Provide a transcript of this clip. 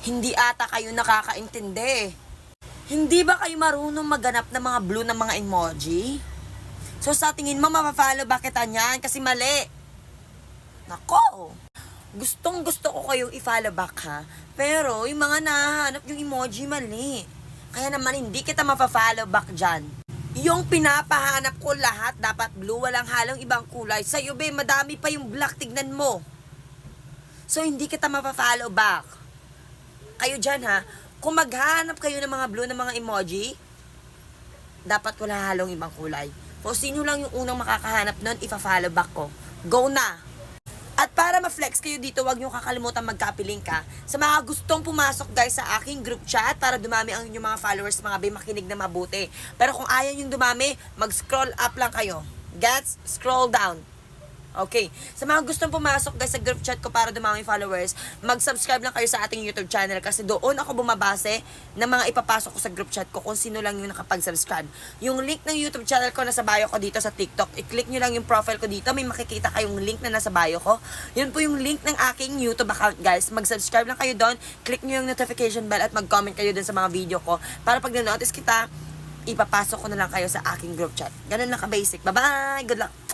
Hindi ata kayo nakakaintindi. Hindi ba kayo marunong maghanap ng mga blue ng mga emoji? So sa tingin mo, mapafollow ba kita niyan? Kasi mali. Nako! Gustong gusto ko kayong i-follow back ha. Pero yung mga nahanap yung emoji mali. Kaya naman hindi kita mapafollow back dyan. Yung pinapahanap ko lahat, dapat blue, walang halong ibang kulay. Sa'yo be, madami pa yung black, tignan mo. So hindi kita mapafollow back. Kayo dyan ha, kung maghanap kayo ng mga blue ng mga emoji, dapat wala halong ibang kulay. Kung sino lang yung unang makakahanap nun, ipa-follow back ko. Go na! At para ma-flex kayo dito, huwag nyo kakalimutan magkapiling ka. Sa mga gustong pumasok guys sa aking group chat para dumami ang inyong mga followers, mga bay, makinig na mabuti. Pero kung ayaw yung dumami, mag-scroll up lang kayo. Gets? Scroll down. Okay. Sa mga gustong pumasok guys sa group chat ko para dumami followers, mag-subscribe lang kayo sa ating YouTube channel kasi doon ako bumabase ng mga ipapasok ko sa group chat ko kung sino lang yung nakapag-subscribe. Yung link ng YouTube channel ko nasa bio ko dito sa TikTok. I-click nyo lang yung profile ko dito. May makikita kayong link na nasa bio ko. Yun po yung link ng aking YouTube account guys. Mag-subscribe lang kayo doon. Click nyo yung notification bell at mag-comment kayo dun sa mga video ko para pag na-notice kita, ipapasok ko na lang kayo sa aking group chat. Ganun lang ka-basic. Bye-bye! Good luck!